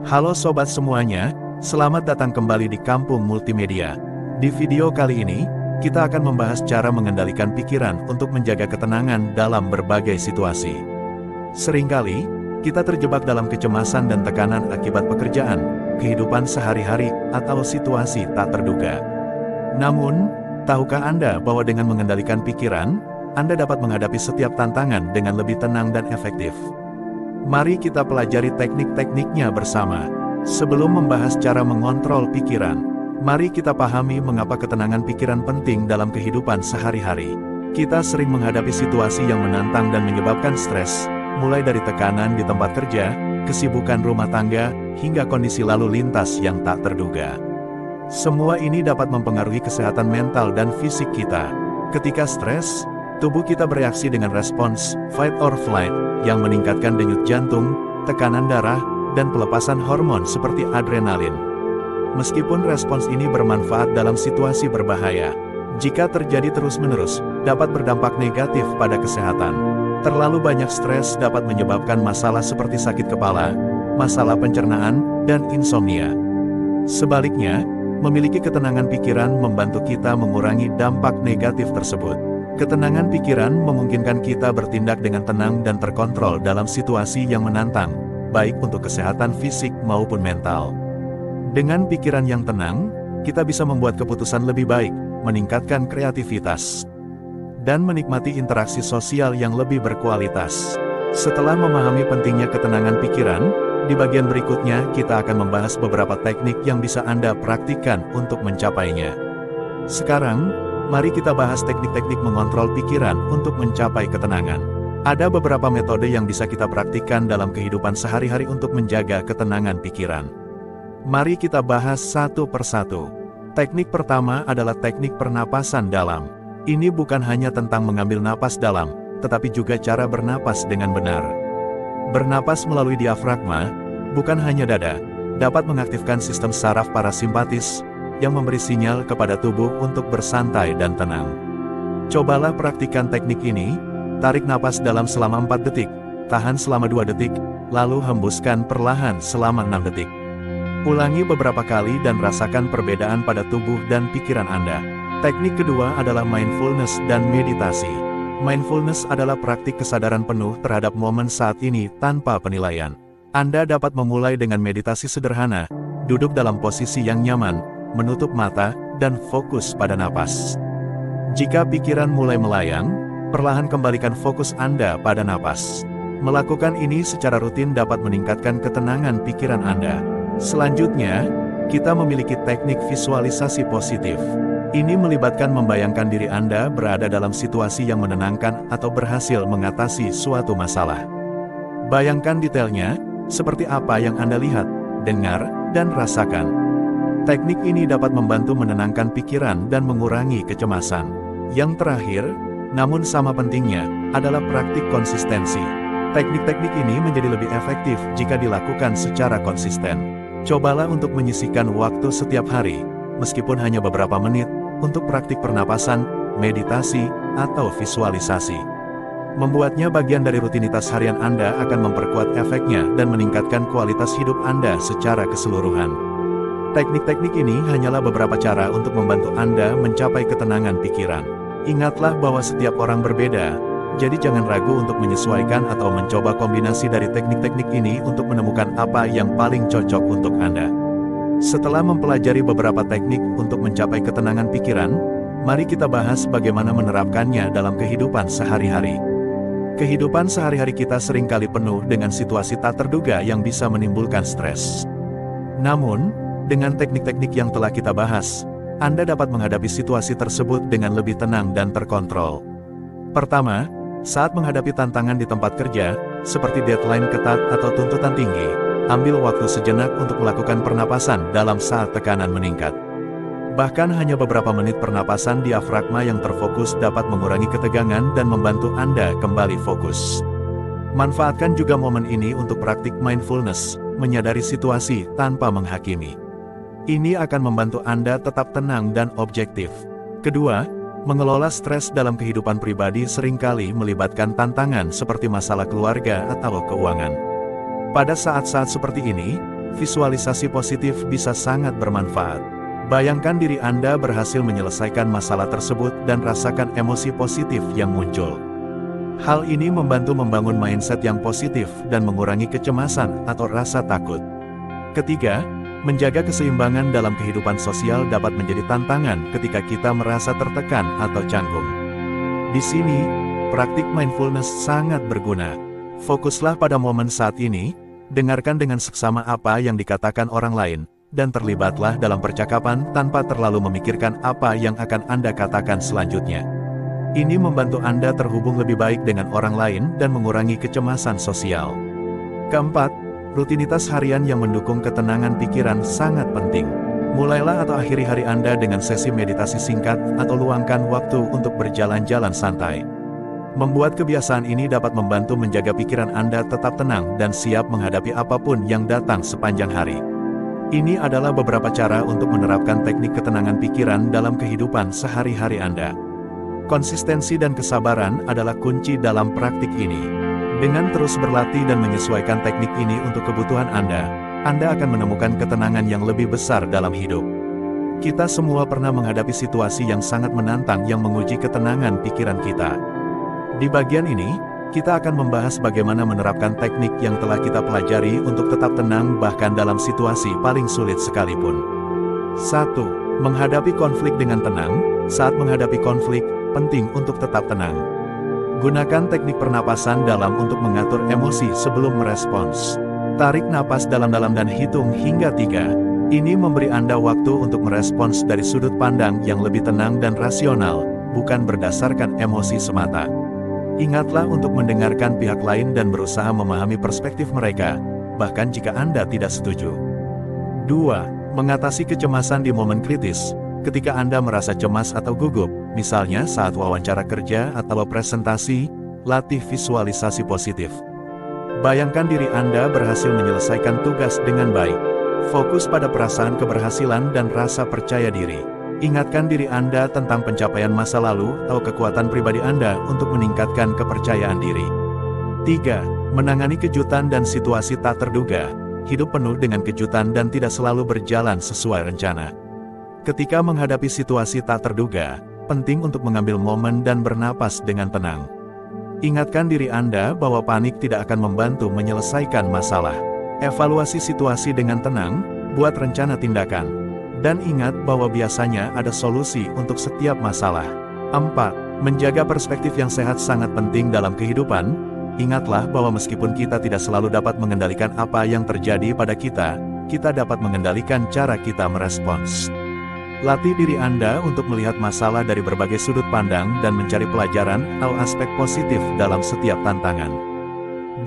Halo sobat semuanya, selamat datang kembali di Kampung Multimedia. Di video kali ini, kita akan membahas cara mengendalikan pikiran untuk menjaga ketenangan dalam berbagai situasi. Seringkali, kita terjebak dalam kecemasan dan tekanan akibat pekerjaan, kehidupan sehari-hari, atau situasi tak terduga. Namun, tahukah Anda bahwa dengan mengendalikan pikiran, Anda dapat menghadapi setiap tantangan dengan lebih tenang dan efektif? Mari kita pelajari teknik-tekniknya bersama. Sebelum membahas cara mengontrol pikiran, mari kita pahami mengapa ketenangan pikiran penting dalam kehidupan sehari-hari. Kita sering menghadapi situasi yang menantang dan menyebabkan stres, mulai dari tekanan di tempat kerja, kesibukan rumah tangga, hingga kondisi lalu lintas yang tak terduga. Semua ini dapat mempengaruhi kesehatan mental dan fisik kita. Ketika stres, tubuh kita bereaksi dengan respons fight or flight yang meningkatkan denyut jantung, tekanan darah, dan pelepasan hormon seperti adrenalin. Meskipun respons ini bermanfaat dalam situasi berbahaya, jika terjadi terus-menerus, dapat berdampak negatif pada kesehatan. Terlalu banyak stres dapat menyebabkan masalah seperti sakit kepala, masalah pencernaan, dan insomnia. Sebaliknya, memiliki ketenangan pikiran membantu kita mengurangi dampak negatif tersebut. Ketenangan pikiran memungkinkan kita bertindak dengan tenang dan terkontrol dalam situasi yang menantang, baik untuk kesehatan fisik maupun mental. Dengan pikiran yang tenang, kita bisa membuat keputusan lebih baik, meningkatkan kreativitas, dan menikmati interaksi sosial yang lebih berkualitas. Setelah memahami pentingnya ketenangan pikiran, di bagian berikutnya kita akan membahas beberapa teknik yang bisa Anda praktikkan untuk mencapainya. Sekarang, mari kita bahas teknik-teknik mengontrol pikiran untuk mencapai ketenangan. Ada beberapa metode yang bisa kita praktikkan dalam kehidupan sehari-hari untuk menjaga ketenangan pikiran. Mari kita bahas satu persatu. Teknik pertama adalah teknik pernapasan dalam. Ini bukan hanya tentang mengambil napas dalam, tetapi juga cara bernapas dengan benar. Bernapas melalui diafragma, bukan hanya dada, dapat mengaktifkan sistem saraf parasimpatis, yang memberi sinyal kepada tubuh untuk bersantai dan tenang. Cobalah praktikkan teknik ini, tarik napas dalam selama 4 detik, tahan selama 2 detik, lalu hembuskan perlahan selama 6 detik. Ulangi beberapa kali dan rasakan perbedaan pada tubuh dan pikiran Anda. Teknik kedua adalah mindfulness dan meditasi. Mindfulness adalah praktik kesadaran penuh terhadap momen saat ini tanpa penilaian. Anda dapat memulai dengan meditasi sederhana, duduk dalam posisi yang nyaman, menutup mata, dan fokus pada napas. Jika pikiran mulai melayang, perlahan kembalikan fokus Anda pada napas. Melakukan ini secara rutin dapat meningkatkan ketenangan pikiran Anda. Selanjutnya, kita memiliki teknik visualisasi positif. Ini melibatkan membayangkan diri Anda berada dalam situasi yang menenangkan atau berhasil mengatasi suatu masalah. Bayangkan detailnya, seperti apa yang Anda lihat, dengar, dan rasakan. Teknik ini dapat membantu menenangkan pikiran dan mengurangi kecemasan. Yang terakhir, namun sama pentingnya, adalah praktik konsistensi. Teknik-teknik ini menjadi lebih efektif jika dilakukan secara konsisten. Cobalah untuk menyisihkan waktu setiap hari, meskipun hanya beberapa menit, untuk praktik pernapasan, meditasi, atau visualisasi. Membuatnya bagian dari rutinitas harian Anda akan memperkuat efeknya dan meningkatkan kualitas hidup Anda secara keseluruhan. Teknik-teknik ini hanyalah beberapa cara untuk membantu Anda mencapai ketenangan pikiran. Ingatlah bahwa setiap orang berbeda, jadi jangan ragu untuk menyesuaikan atau mencoba kombinasi dari teknik-teknik ini untuk menemukan apa yang paling cocok untuk Anda. Setelah mempelajari beberapa teknik untuk mencapai ketenangan pikiran, mari kita bahas bagaimana menerapkannya dalam kehidupan sehari-hari. Kehidupan sehari-hari kita seringkali penuh dengan situasi tak terduga yang bisa menimbulkan stres. Namun, dengan teknik-teknik yang telah kita bahas, Anda dapat menghadapi situasi tersebut dengan lebih tenang dan terkontrol. Pertama, saat menghadapi tantangan di tempat kerja, seperti deadline ketat atau tuntutan tinggi, ambil waktu sejenak untuk melakukan pernapasan dalam saat tekanan meningkat. Bahkan hanya beberapa menit pernapasan diafragma yang terfokus dapat mengurangi ketegangan dan membantu Anda kembali fokus. Manfaatkan juga momen ini untuk praktik mindfulness, menyadari situasi tanpa menghakimi. Ini akan membantu Anda tetap tenang dan objektif. Kedua, mengelola stres dalam kehidupan pribadi seringkali melibatkan tantangan seperti masalah keluarga atau keuangan. Pada saat-saat seperti ini, visualisasi positif bisa sangat bermanfaat. Bayangkan diri Anda berhasil menyelesaikan masalah tersebut dan rasakan emosi positif yang muncul. Hal ini membantu membangun mindset yang positif dan mengurangi kecemasan atau rasa takut. Ketiga, menjaga keseimbangan dalam kehidupan sosial dapat menjadi tantangan ketika kita merasa tertekan atau canggung. Di sini, praktik mindfulness sangat berguna. Fokuslah pada momen saat ini, dengarkan dengan seksama apa yang dikatakan orang lain, dan terlibatlah dalam percakapan tanpa terlalu memikirkan apa yang akan Anda katakan selanjutnya. Ini membantu Anda terhubung lebih baik dengan orang lain dan mengurangi kecemasan sosial. Keempat, rutinitas harian yang mendukung ketenangan pikiran sangat penting. Mulailah atau akhiri hari Anda dengan sesi meditasi singkat atau luangkan waktu untuk berjalan-jalan santai. Membuat kebiasaan ini dapat membantu menjaga pikiran Anda tetap tenang dan siap menghadapi apapun yang datang sepanjang hari. Ini adalah beberapa cara untuk menerapkan teknik ketenangan pikiran dalam kehidupan sehari-hari Anda. Konsistensi dan kesabaran adalah kunci dalam praktik ini. Dengan terus berlatih dan menyesuaikan teknik ini untuk kebutuhan Anda akan menemukan ketenangan yang lebih besar dalam hidup. Kita semua pernah menghadapi situasi yang sangat menantang yang menguji ketenangan pikiran kita. Di bagian ini, kita akan membahas bagaimana menerapkan teknik yang telah kita pelajari untuk tetap tenang bahkan dalam situasi paling sulit sekalipun. 1. Menghadapi konflik dengan tenang. Saat menghadapi konflik, penting untuk tetap tenang. Gunakan teknik pernapasan dalam untuk mengatur emosi sebelum merespons. Tarik napas dalam-dalam dan hitung hingga 3. Ini memberi Anda waktu untuk merespons dari sudut pandang yang lebih tenang dan rasional, bukan berdasarkan emosi semata. Ingatlah untuk mendengarkan pihak lain dan berusaha memahami perspektif mereka, bahkan jika Anda tidak setuju. 2. Mengatasi kecemasan di momen kritis. Ketika Anda merasa cemas atau gugup, misalnya saat wawancara kerja atau presentasi, latih visualisasi positif. Bayangkan diri Anda berhasil menyelesaikan tugas dengan baik. Fokus pada perasaan keberhasilan dan rasa percaya diri. Ingatkan diri Anda tentang pencapaian masa lalu atau kekuatan pribadi Anda untuk meningkatkan kepercayaan diri. 3. Menangani kejutan dan situasi tak terduga. Hidup penuh dengan kejutan dan tidak selalu berjalan sesuai rencana. Ketika menghadapi situasi tak terduga, penting untuk mengambil momen dan bernapas dengan tenang. Ingatkan diri Anda bahwa panik tidak akan membantu menyelesaikan masalah. Evaluasi situasi dengan tenang, buat rencana tindakan. Dan ingat bahwa biasanya ada solusi untuk setiap masalah. 4. Menjaga perspektif yang sehat sangat penting dalam kehidupan. Ingatlah bahwa meskipun kita tidak selalu dapat mengendalikan apa yang terjadi pada kita dapat mengendalikan cara kita merespons. Latih diri Anda untuk melihat masalah dari berbagai sudut pandang dan mencari pelajaran atau aspek positif dalam setiap tantangan.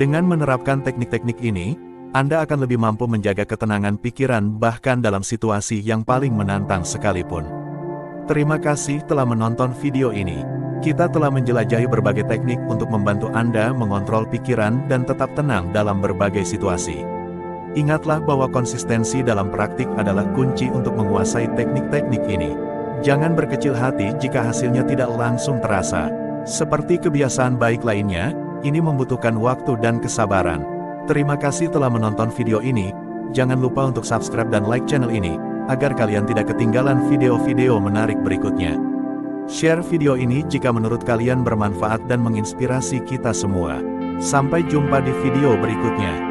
Dengan menerapkan teknik-teknik ini, Anda akan lebih mampu menjaga ketenangan pikiran bahkan dalam situasi yang paling menantang sekalipun. Terima kasih telah menonton video ini. Kita telah menjelajahi berbagai teknik untuk membantu Anda mengontrol pikiran dan tetap tenang dalam berbagai situasi. Ingatlah bahwa konsistensi dalam praktik adalah kunci untuk menguasai teknik-teknik ini. Jangan berkecil hati jika hasilnya tidak langsung terasa. Seperti kebiasaan baik lainnya, ini membutuhkan waktu dan kesabaran. Terima kasih telah menonton video ini. Jangan lupa untuk subscribe dan like channel ini, agar kalian tidak ketinggalan video-video menarik berikutnya. Share video ini jika menurut kalian bermanfaat dan menginspirasi kita semua. Sampai jumpa di video berikutnya.